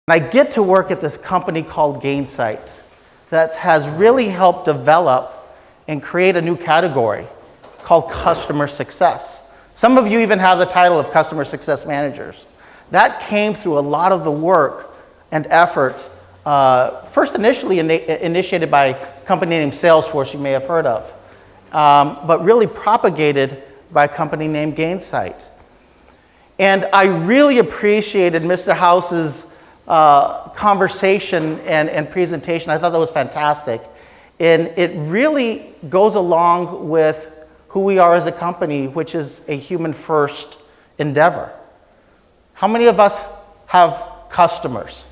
I get to work at this company called Gainsight that has really helped develop and create a new category called customer success. Some of you even have the title of customer success managers. That came through a lot of the work and effort, first initially initiated by a company named Salesforce, you may have heard of, but really propagated by a company named Gainsight. And I really appreciated Mr. House's conversation and presentation. I thought that was fantastic. And it really goes along with who we are as a company, which is a human-first endeavor. How many of us have customers?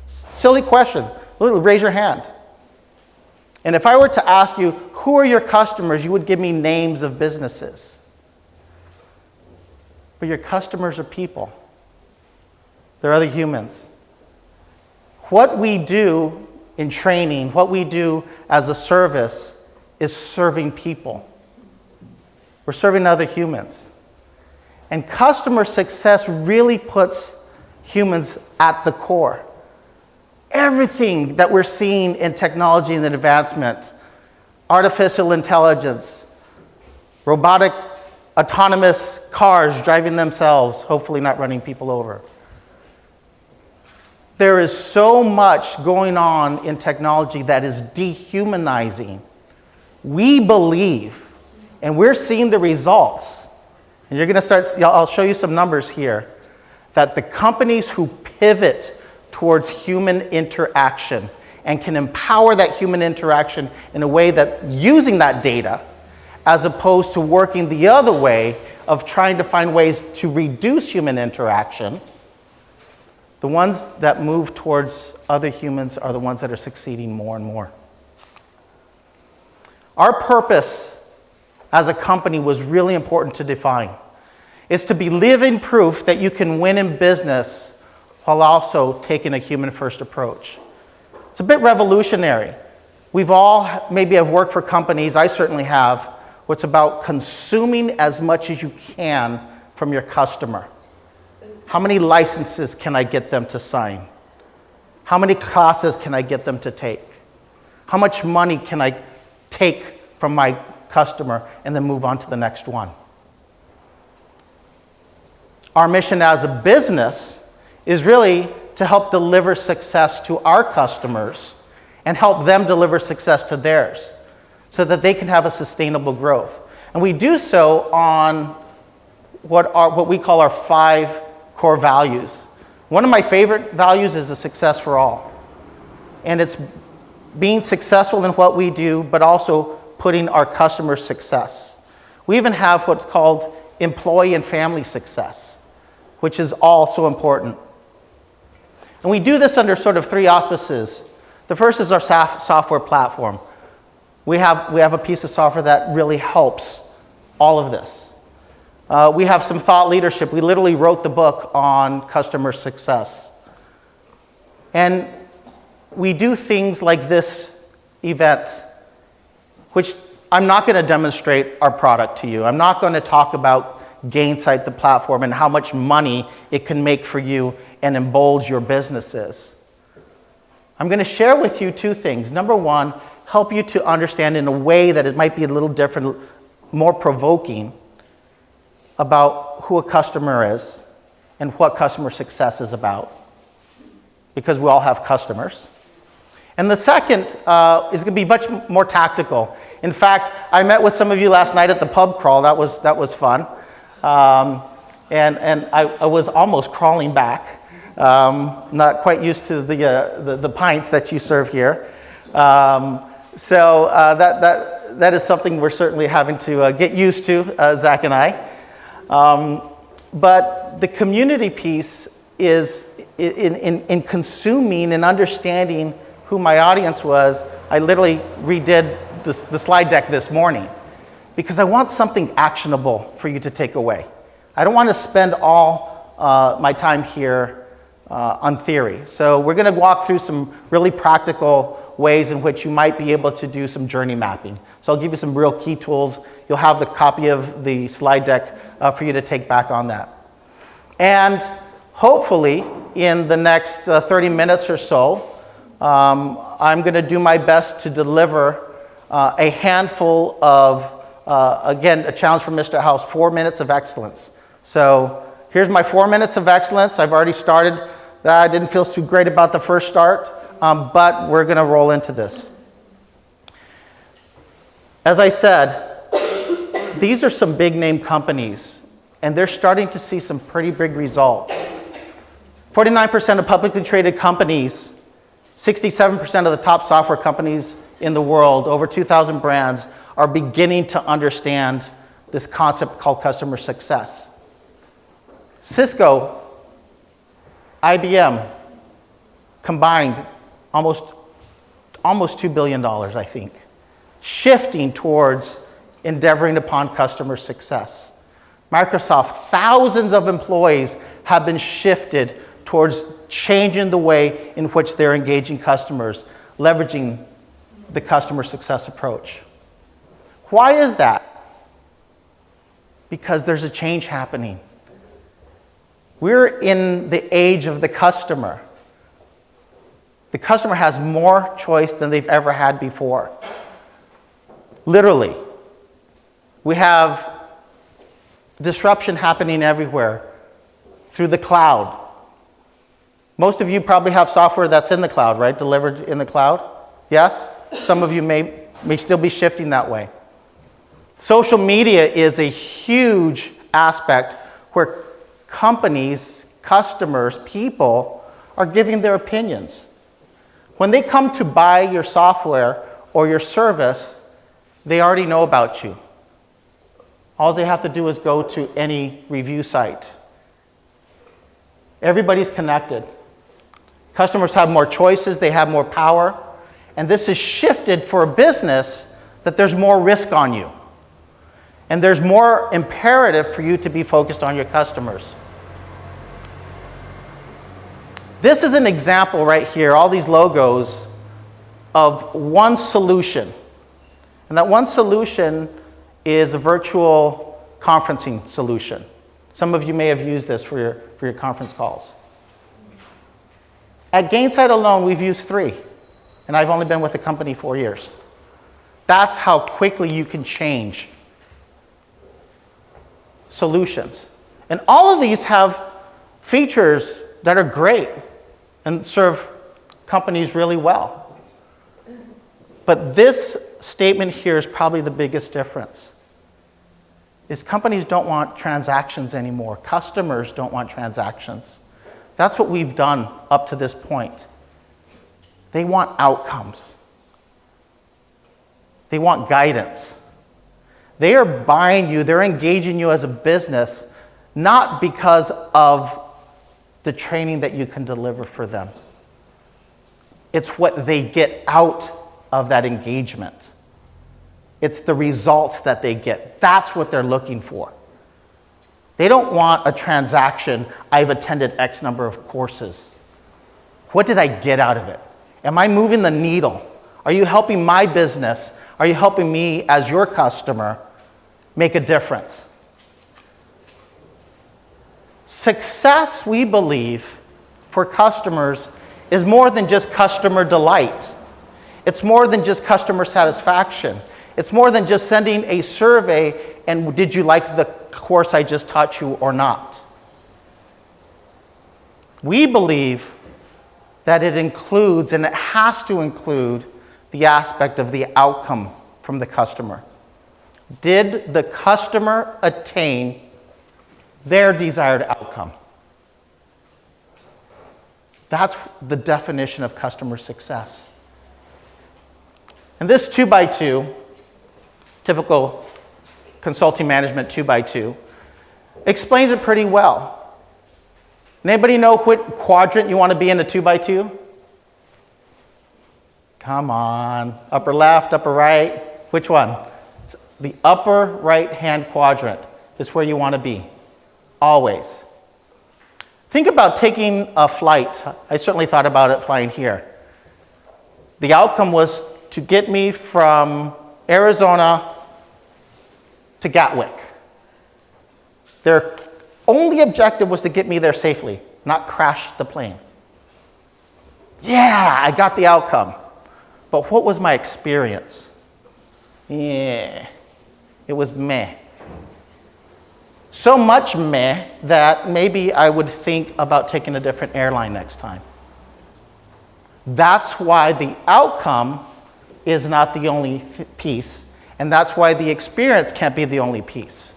Silly question. Raise your hand. And if I were to ask you, who are your customers, you would give me names of businesses. But your customers are people. They're other humans. What we do in training, what we do as a service, is serving people. We're serving other humans. And customer success really puts humans at the core. Everything that we're seeing in technology and advancement, artificial intelligence, robotic, autonomous cars driving themselves, hopefully not running people over. There is so much going on in technology that is dehumanizing. We believe, and we're seeing the results, and you're going to start, I'll show you some numbers here, that the companies who pivot towards human interaction and can empower that human interaction in a way that using that data, as opposed to working the other way of trying to find ways to reduce human interaction, the ones that move towards other humans are the ones that are succeeding more and more. Our purpose as a company was really important to define. It's to be living proof that you can win in business while also taking a human-first approach. It's a bit revolutionary. We've all maybe have worked for companies, I certainly have, where it's about consuming as much as you can from your customer. How many licenses can I get them to sign? How many classes can I get them to take? How much money can I take from my customer and then move on to the next one? Our mission as a business is really to help deliver success to our customers and help them deliver success to theirs so that they can have a sustainable growth. And we do so on what we call our 5 core values. One of my favorite values is a success for all. And it's being successful in what we do, but also putting our customers' success. We even have what's called employee and family success, which is also important. And we do this under sort of 3 auspices. The first is our software platform. We have a piece of software that really helps all of this. We have some thought leadership. We literally wrote the book on customer success. And we do things like this event, which I'm not going to demonstrate our product to you. I'm not going to talk about Gainsight, the platform, and how much money it can make for you and embolden your businesses. I'm going to share with you 2 things. Number 1, help you to understand in a way that it might be a little different, more provoking, about who a customer is and what customer success is about, because we all have customers. And the second is going to be much more tactical. In fact, I met with some of you last night at the pub crawl. That was fun. And I was almost crawling back. Not quite used to the pints that you serve here. So that is something we're certainly having to get used to, Zach and I. But the community piece is in consuming and understanding who my audience was. I literally redid the slide deck this morning because I want something actionable for you to take away. I don't want to spend all my time here on theory. So we're going to walk through some really practical ways in which you might be able to do some journey mapping. So I'll give you some real key tools. You'll have the copy of the slide deck for you to take back on that. And hopefully, in the next 30 minutes or so, I'm going to do my best to deliver a handful of, again, a challenge from Mr. House, 4 minutes of excellence. So here's my 4 minutes of excellence. I've already started that. I didn't feel too great about the first start, but we're going to roll into this. As I said, these are some big name companies, and they're starting to see some pretty big results. 49% of publicly traded companies, 67% of the top software companies in the world, over 2,000 brands, are beginning to understand this concept called customer success. Cisco, IBM, combined almost $2 billion, I think, shifting towards endeavoring upon customer success. Microsoft, thousands of employees have been shifted towards changing the way in which they're engaging customers, leveraging the customer success approach. Why is that? Because there's a change happening. We're in the age of the customer. The customer has more choice than they've ever had before. Literally. We have disruption happening everywhere through the cloud. Most of you probably have software that's in the cloud, right? Delivered in the cloud? Yes? Some of you may still be shifting that way. Social media is a huge aspect where companies, customers, people are giving their opinions. When they come to buy your software or your service, they already know about you. All they have to do is go to any review site. Everybody's connected. Customers have more choices, they have more power, and this has shifted for a business that there's more risk on you. And there's more imperative for you to be focused on your customers. This is an example right here, all these logos, of one solution. And that one solution is a virtual conferencing solution. Some of you may have used this for your conference calls. At Gainsight alone, we've used 3, and I've only been with the company 4 years. That's how quickly you can change solutions. And all of these have features that are great and serve companies really well. But this statement here is probably the biggest difference. Is companies don't want transactions anymore. Customers don't want transactions. That's what we've done up to this point. They want outcomes. They want guidance. They are buying you, they're engaging you as a business, not because of the training that you can deliver for them. It's what they get out of that engagement. It's the results that they get. That's what they're looking for. They don't want a transaction, I've attended X number of courses. What did I get out of it? Am I moving the needle? Are you helping my business? Are you helping me as your customer make a difference? Success, we believe, for customers is more than just customer delight. It's more than just customer satisfaction. It's more than just sending a survey and did you like the course I just taught you or not? We believe that it includes, and it has to include, the aspect of the outcome from the customer. Did the customer attain their desired outcome? That's the definition of customer success. And this 2x2, typical consulting management 2x2, explains it pretty well. Anybody know what quadrant you want to be in a 2x2? Come on, upper left, upper right, which one? The upper right-hand quadrant is where you want to be, always. Think about taking a flight. I certainly thought about it flying here. The outcome was to get me from Arizona to Gatwick. Their only objective was to get me there safely. not crash the plane. Yeah, I got the outcome. But what was my experience? Yeah, it was meh. So much meh that maybe I would think about taking a different airline next time. That's why the outcome is not the only piece, and that's why the experience can't be the only piece.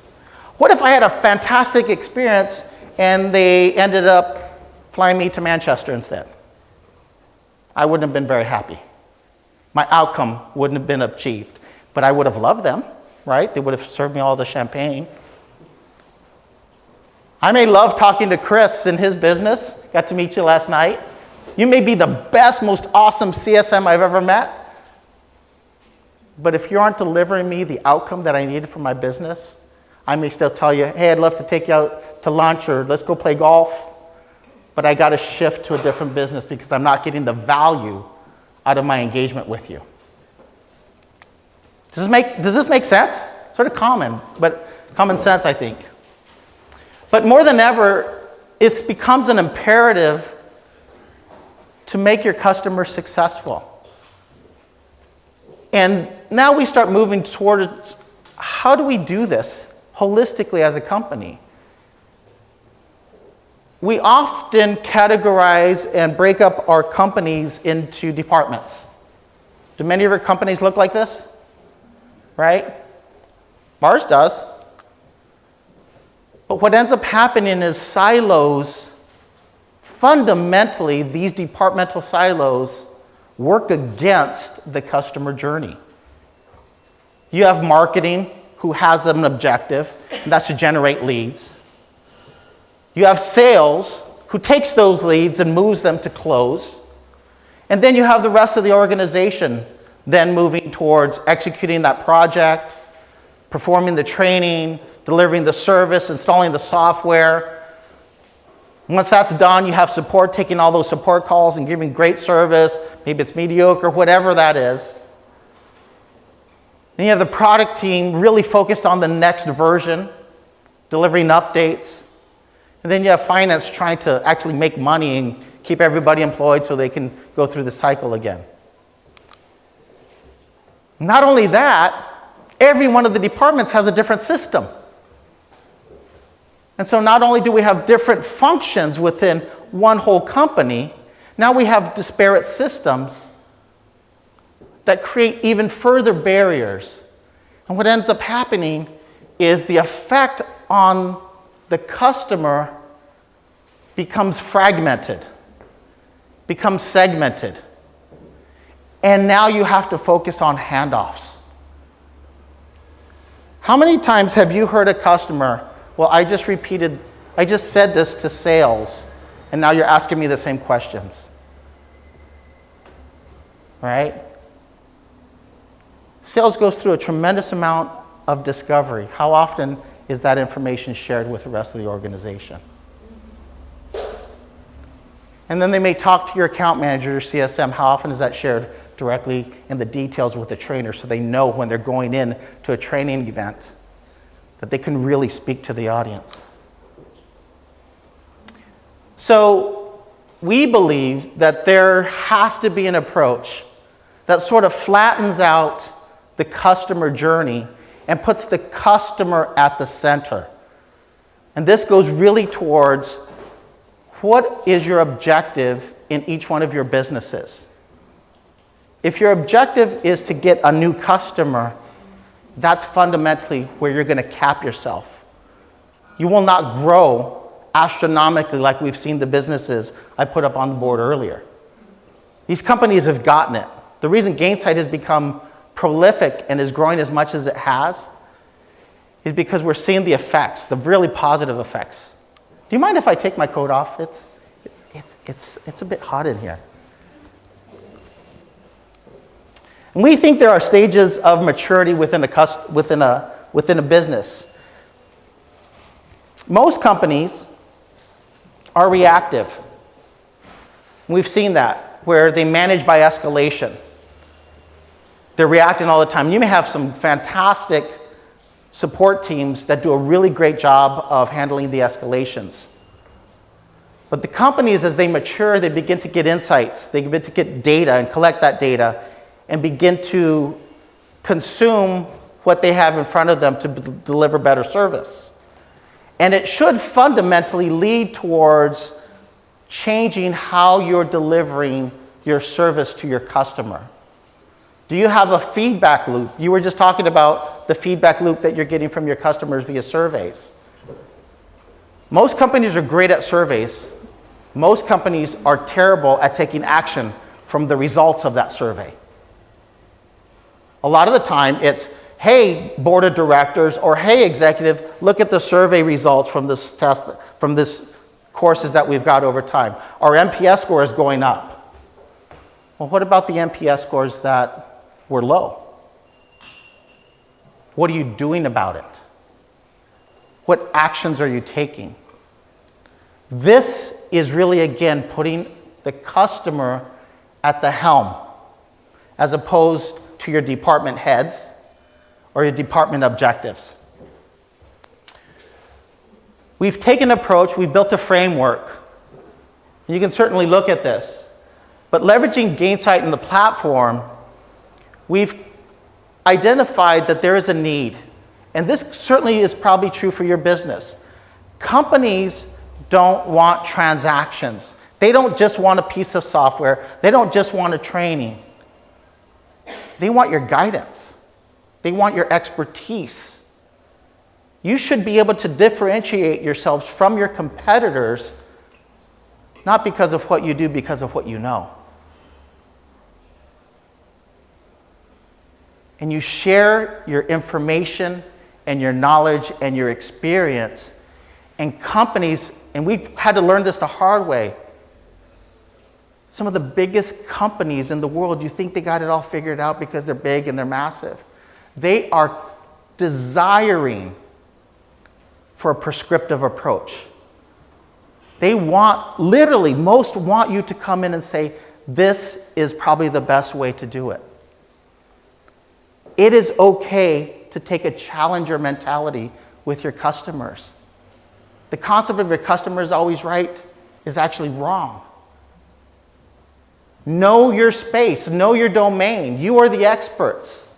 What if I had a fantastic experience and they ended up flying me to Manchester instead? I wouldn't have been very happy. My outcome wouldn't have been achieved, but I would have loved them, right? They would have served me all the champagne. I may love talking to Chris in his business. Got to meet you last night. You may be the best, most awesome CSM I've ever met. But if you aren't delivering me the outcome that I needed for my business, I may still tell you, hey, I'd love to take you out to lunch or let's go play golf. But I got to shift to a different business because I'm not getting the value out of my engagement with you. Does this make sense? Sort of common, but common sense, I think. But more than ever, it becomes an imperative to make your customers successful. And now we start moving towards how do we do this holistically as a company? We often categorize and break up our companies into departments. Do many of your companies look like this? Right? Ours does. But what ends up happening is silos, fundamentally, these departmental silos work against the customer journey. You have marketing, who has an objective, and that's to generate leads. You have sales, who takes those leads and moves them to close. And then you have the rest of the organization then moving towards executing that project, performing the training, delivering the service, installing the software. Once that's done, you have support taking all those support calls and giving great service. Maybe it's mediocre, whatever that is. Then you have the product team really focused on the next version, delivering updates. And then you have finance trying to actually make money and keep everybody employed so they can go through the cycle again. Not only that, every one of the departments has a different system. And so not only do we have different functions within one whole company, now we have disparate systems that create even further barriers. And what ends up happening is the effect on the customer becomes fragmented, becomes segmented. And now you have to focus on handoffs. How many times have you heard a customer, well, I just said this to sales, and now you're asking me the same questions? Right? Sales goes through a tremendous amount of discovery. How often is that information shared with the rest of the organization? And then they may talk to your account manager or CSM. How often is that shared directly in the details with the trainer so they know when they're going in to a training event that they can really speak to the audience? So we believe that there has to be an approach that sort of flattens out the customer journey and puts the customer at the center. And this goes really towards what is your objective in each one of your businesses. If your objective is to get a new customer, that's fundamentally where you're going to cap yourself. You will not grow astronomically like we've seen the businesses I put up on the board earlier. These companies have gotten it. The reason Gainsight has become prolific and is growing as much as it has is because we're seeing the effects, the really positive effects. Do you mind if I take my coat off? It's a bit hot in here. And we think there are stages of maturity within a business. Most companies are reactive. We've seen that, where they manage by escalation. They're reacting all the time. You may have some fantastic support teams that do a really great job of handling the escalations. But the companies, as they mature, they begin to get insights. They begin to get data and collect that data and begin to consume what they have in front of them to deliver better service. And it should fundamentally lead towards changing how you're delivering your service to your customer. Do you have a feedback loop? You were just talking about the feedback loop that you're getting from your customers via surveys. Most companies are great at surveys. Most companies are terrible at taking action from the results of that survey. A lot of the time it's, hey, board of directors, or hey, executive, look at the survey results from this test, from this courses that we've got over time. Our NPS score is going up. Well, what about the NPS scores that were low? What are you doing about it? What actions are you taking? This is really, again, putting the customer at the helm, as opposed to your department heads or your department objectives. We've taken an approach, we've built a framework. You can certainly look at this. But leveraging Gainsight and the platform, we've identified that there is a need. And this certainly is probably true for your business. Companies don't want transactions. They don't just want a piece of software. They don't just want a training. They want your guidance. They want your expertise. You should be able to differentiate yourselves from your competitors, not because of what you do, because of what you know. And you share your information and your knowledge and your experience. And companies, and we've had to learn this the hard way, some of the biggest companies in the world, you think they got it all figured out because they're big and they're massive. They are desiring for a prescriptive approach. They want, literally, most want you to come in and say, this is probably the best way to do it. It is okay to take a challenger mentality with your customers. The concept of your customer is always right is actually wrong. Know your space, know your domain. You are the experts.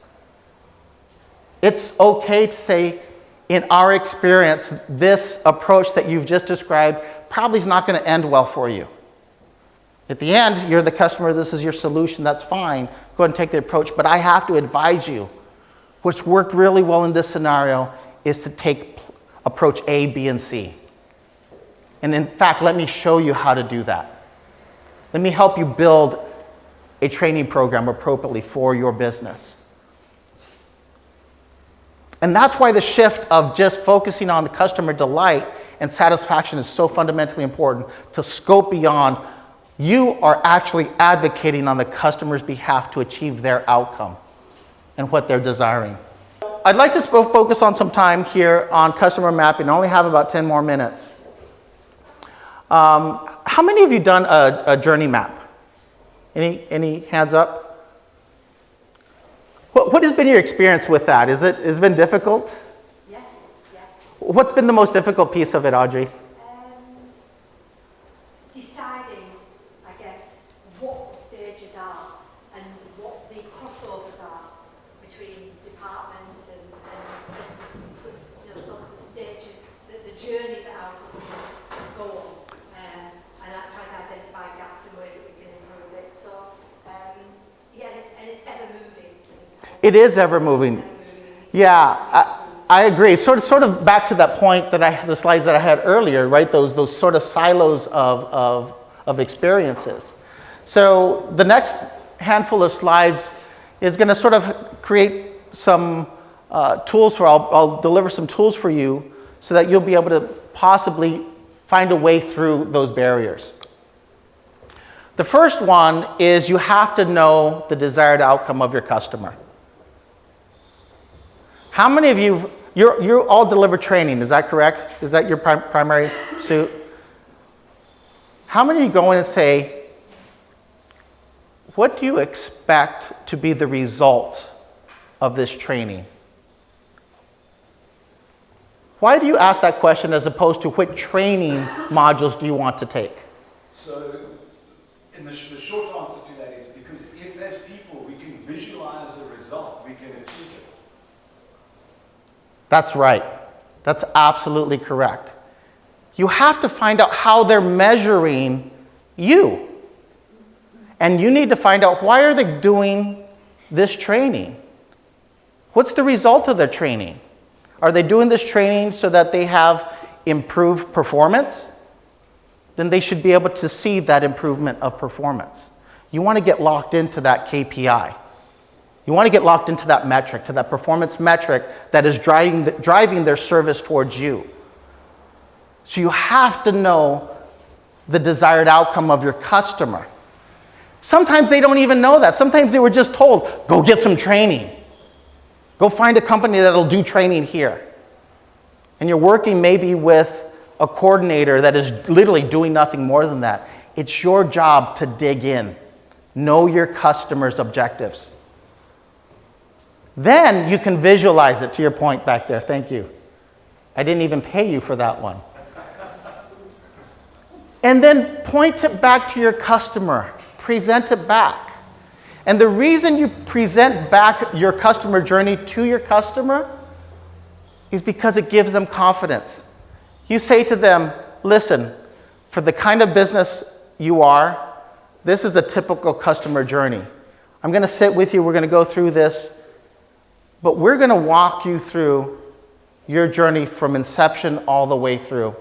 It's okay to say, in our experience, this approach that you've just described probably is not going to end well for you. At the end, you're the customer, this is your solution, that's fine. Go ahead and take the approach, but I have to advise you, what's worked really well in this scenario is to take approach A, B, and C. And in fact, let me show you how to do that. Let me help you build a training program appropriately for your business. And that's why the shift of just focusing on the customer delight and satisfaction is so fundamentally important, to scope beyond. You are actually advocating on the customer's behalf to achieve their outcome and what they're desiring. I'd like to focus on some time here on customer mapping. I only have about 10 more minutes. How many of you done a journey map? Any hands up? What has been your experience with that? Has it been difficult? Yes, yes. What's been the most difficult piece of it, Audrey? Deciding, I guess, what the stages are and what the crossovers are between departments and sort of the stages, the journey that our customers go on. And I try to identify gaps and ways that we can improve it. So, yeah, and it's ever moving. It is ever moving. Yeah, I agree. Sort of back to that point that the slides that I had earlier, right? Those sort of silos of experiences. So the next handful of slides is going to sort of create some tools for. I'll deliver some tools for you so that you'll be able to possibly find a way through those barriers. The first one is you have to know the desired outcome of your customer. How many of you all deliver training, is that correct? Is that your primary suit? How many of you go in and say, what do you expect to be the result of this training? Why do you ask that question as opposed to what training modules do you want to take? So, the short answer to that is because if as people we can visualize a result, we can achieve it. That's right. That's absolutely correct. You have to find out how they're measuring you. And you need to find out, why are they doing this training? What's the result of their training? Are they doing this training so that they have improved performance? Then they should be able to see that improvement of performance. You want to get locked into that KPI. You want to get locked into that metric, to that performance metric that is driving their service towards you. So you have to know the desired outcome of your customer. Sometimes they don't even know that. Sometimes they were just told, go get some training. Go find a company that'll do training here. And you're working maybe with a coordinator that is literally doing nothing more than that. It's your job to dig in. Know your customer's objectives. Then you can visualize it, to your point back there. Thank you. I didn't even pay you for that one. And then point it back to your customer. Present it back. And the reason you present back your customer journey to your customer is because it gives them confidence. You say to them, listen, for the kind of business you are, this is a typical customer journey. I'm going to sit with you. We're going to go through this. But we're going to walk you through your journey from inception all the way through.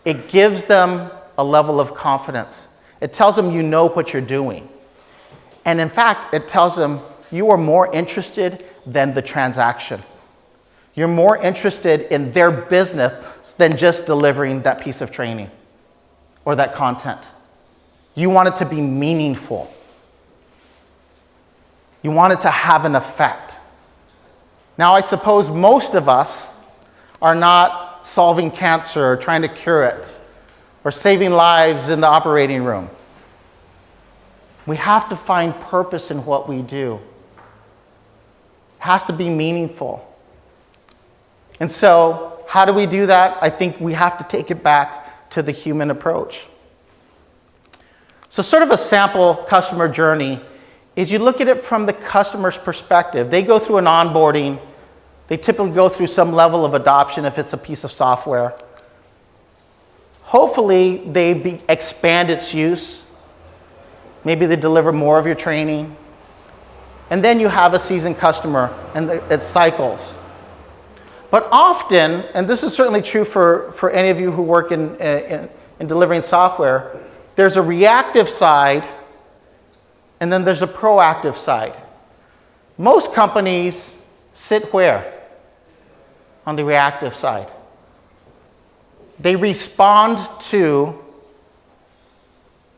It gives them a level of confidence. It tells them you know what you're doing. And in fact, it tells them you are more interested than the transaction. You're more interested in their business than just delivering that piece of training or that content. You want it to be meaningful. You want it to have an effect. Now, I suppose most of us are not solving cancer or trying to cure it or saving lives in the operating room. We have to find purpose in what we do. It has to be meaningful. And so, how do we do that? I think we have to take it back to the human approach. So sort of a sample customer journey is you look at it from the customer's perspective. They go through an onboarding. They typically go through some level of adoption if it's a piece of software. Hopefully, they expand its use. Maybe they deliver more of your training. And then you have a seasoned customer, and it cycles. But often, and this is certainly true for any of you who work in delivering software, there's a reactive side, and then there's a proactive side. Most companies sit where? On the reactive side. They respond to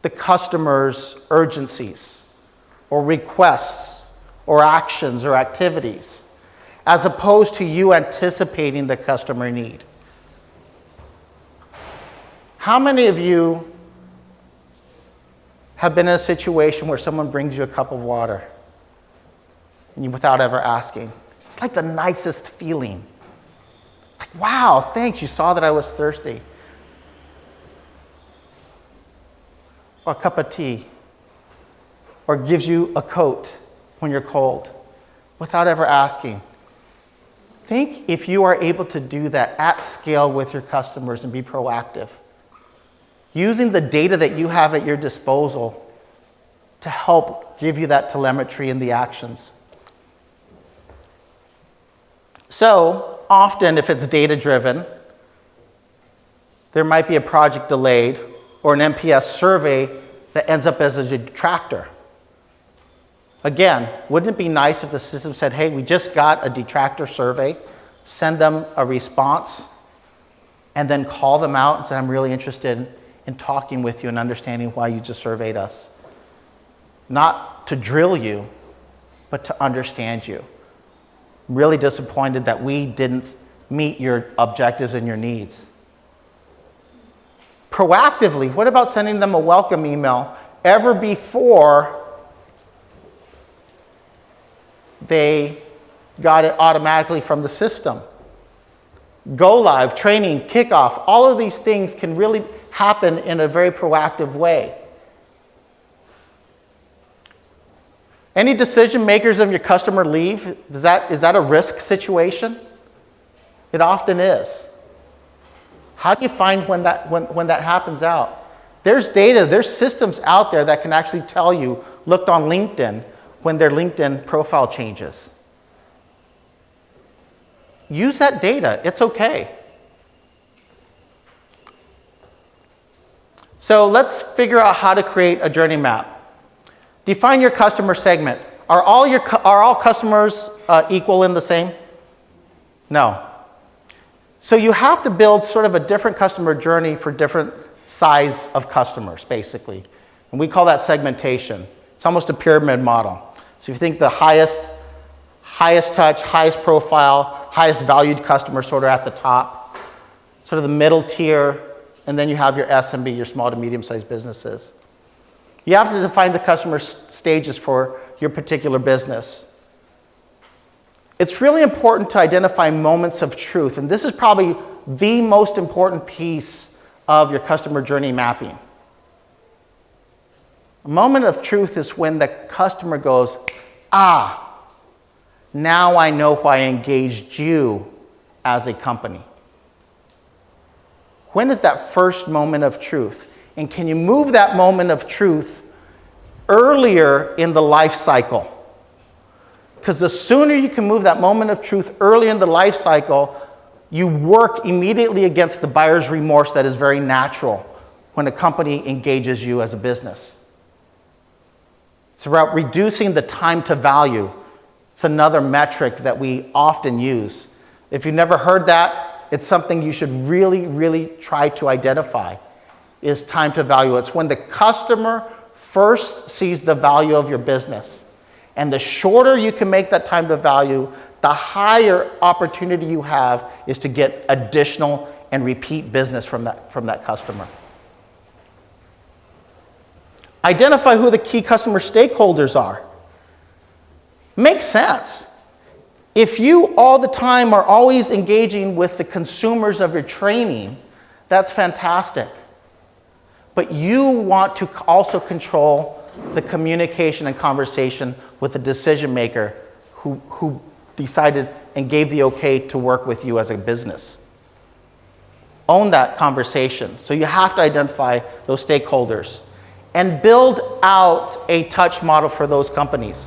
the customer's urgencies or requests or actions or activities, as opposed to you anticipating the customer need. How many of you have been in a situation where someone brings you a cup of water and without ever asking? It's like the nicest feeling. It's like, wow, thanks, you saw that I was thirsty. Or a cup of tea. Or gives you a coat when you're cold without ever asking. Think if you are able to do that at scale with your customers and be proactive, using the data that you have at your disposal to help give you that telemetry and the actions. So often, if it's data-driven, there might be a project delayed or an NPS survey that ends up as a detractor. Again, wouldn't it be nice if the system said, hey, we just got a detractor survey, send them a response, and then call them out and say, I'm really interested in talking with you and understanding why you just surveyed us. Not to drill you, but to understand you. I'm really disappointed that we didn't meet your objectives and your needs. Proactively, what about sending them a welcome email ever before they got it automatically from the system? Go live, training, kickoff, all of these things can really happen in a very proactive way. Any decision makers of your customer leave, is that a risk situation? It often is. How do you find when that happens out? There's data, there's systems out there that can actually tell you, looked on LinkedIn, when their LinkedIn profile changes. Use that data, it's okay. So let's figure out how to create a journey map. Define your customer segment. Are all customers equal and the same? No. So you have to build sort of a different customer journey for different size of customers, basically. And we call that segmentation. It's almost a pyramid model. So if you think the highest touch, highest profile, highest valued customer sort of at the top, sort of the middle tier, and then you have your SMB, your small to medium-sized businesses. You have to define the customer stages for your particular business. It's really important to identify moments of truth, and this is probably the most important piece of your customer journey mapping. A moment of truth is when the customer goes, now I know why I engaged you as a company. When is that first moment of truth? And can you move that moment of truth earlier in the life cycle? Because the sooner you can move that moment of truth early in the life cycle, you work immediately against the buyer's remorse that is very natural when a company engages you as a business. It's about reducing the time to value. It's another metric that we often use. If you've never heard that, it's something you should really, really try to identify, is time to value. It's when the customer first sees the value of your business. And the shorter you can make that time to value, the higher opportunity you have is to get additional and repeat business from that customer. Identify who the key customer stakeholders are. Makes sense. If you all the time are always engaging with the consumers of your training, that's fantastic. But you want to also control the communication and conversation with the decision maker who decided and gave the okay to work with you as a business. Own that conversation. So you have to identify those stakeholders and build out a touch model for those companies.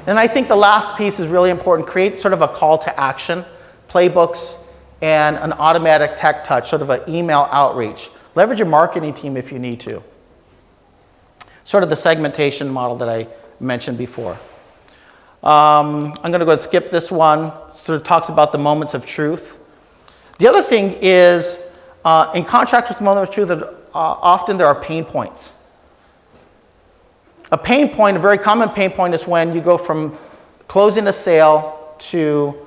And I think the last piece is really important. Create sort of a call to action, playbooks, and an automatic tech touch, sort of an email outreach. Leverage your marketing team if you need to. Sort of the segmentation model that I mentioned before. I'm going to go and skip this one. Sort of talks about the moments of truth. The other thing is, in contrast with the moment of truth, often there are pain points. A pain point, a very common pain point, is when you go from closing a sale to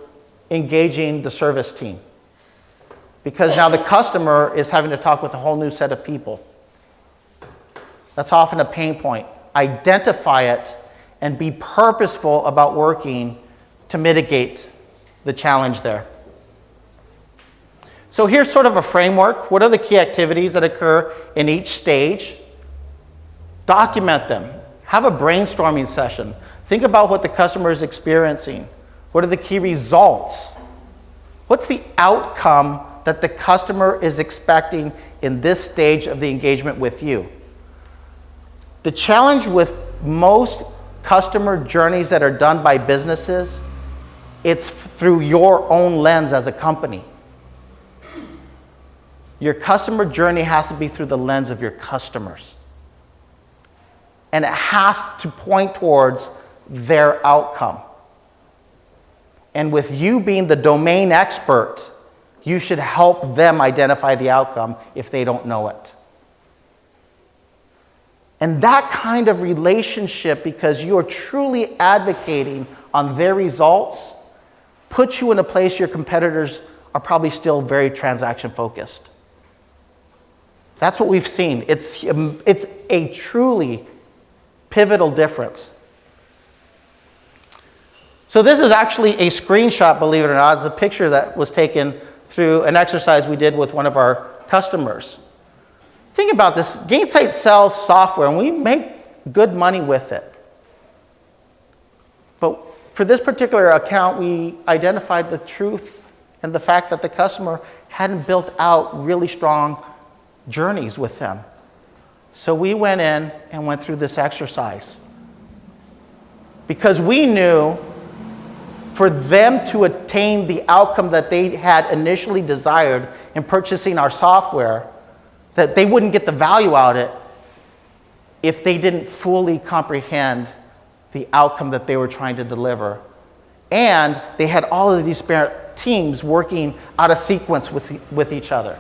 engaging the service team. Because now the customer is having to talk with a whole new set of people. That's often a pain point. Identify it and be purposeful about working to mitigate the challenge there. So here's sort of a framework. What are the key activities that occur in each stage? Document them. Have a brainstorming session. Think about what the customer is experiencing. What are the key results? What's the outcome that the customer is expecting in this stage of the engagement with you? The challenge with most customer journeys that are done by businesses, it's through your own lens as a company. Your customer journey has to be through the lens of your customers. And it has to point towards their outcome. And with you being the domain expert, you should help them identify the outcome if they don't know it. And that kind of relationship, because you are truly advocating on their results, puts you in a place your competitors are probably still very transaction focused. That's what we've seen. It's a truly pivotal difference. So this is actually a screenshot, believe it or not. It's a picture that was taken through an exercise we did with one of our customers. Think about this. Gainsight sells software, and we make good money with it. But for this particular account, we identified the truth and the fact that the customer hadn't built out really strong journeys with them. So we went in and went through this exercise. Because we knew for them to attain the outcome that they had initially desired in purchasing our software, that they wouldn't get the value out of it if they didn't fully comprehend the outcome that they were trying to deliver. And they had all of these disparate teams working out of sequence with each other.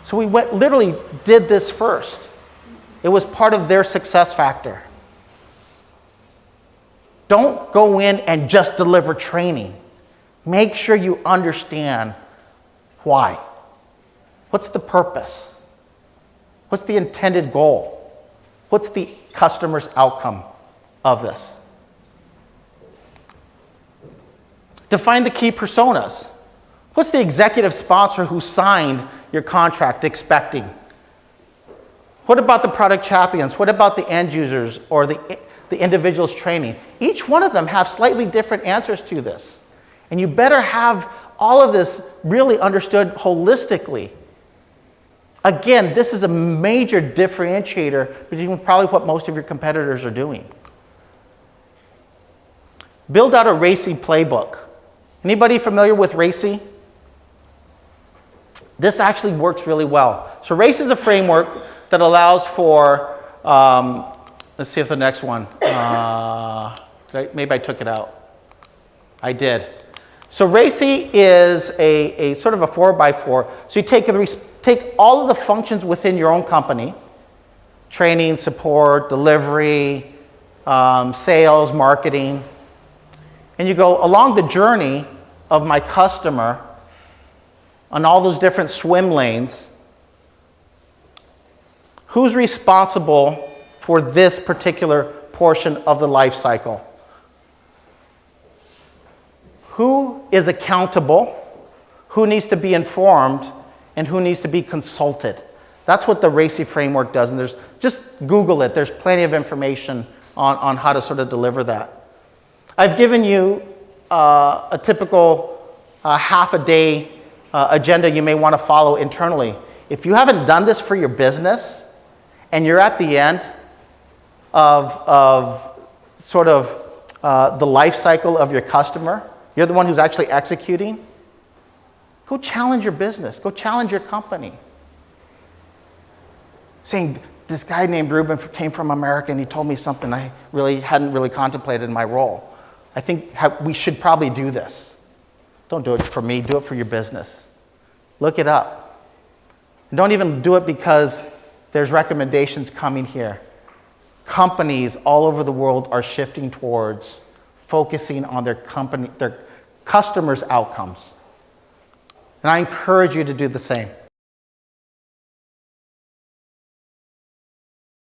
So we literally did this first. It was part of their success factor. Don't go in and just deliver training. Make sure you understand why. What's the purpose? What's the intended goal? What's the customer's outcome of this? Define the key personas. What's the executive sponsor who signed your contract expecting? What about the product champions? What about the end users or the individuals training? Each one of them have slightly different answers to this. And you better have all of this really understood holistically. Again, this is a major differentiator between probably what most of your competitors are doing. Build out a RACI playbook. Anybody familiar with RACI? This actually works really well. So RACI is a framework that allows for, let's see if the next one, maybe I took it out. I did. So RACI is a sort of a 4x4. So you take all of the functions within your own company, training, support, delivery, sales, marketing, and you go along the journey of my customer on all those different swim lanes. Who's responsible for this particular portion of the life cycle? Who is accountable? Who needs to be informed? And who needs to be consulted? That's what the RACI framework does. And just Google it. There's plenty of information on how to sort of deliver that. I've given you a typical half a day agenda you may want to follow internally. If you haven't done this for your business and you're at the end of sort of the life cycle of your customer, you're the one who's actually executing, go challenge your business. Go challenge your company. Saying, this guy named Ruben came from America and he told me something I really hadn't really contemplated in my role. I think we should probably do this. Don't do it for me, do it for your business. Look it up. And don't even do it because there's recommendations coming here. Companies all over the world are shifting towards focusing on their customers' outcomes. And I encourage you to do the same.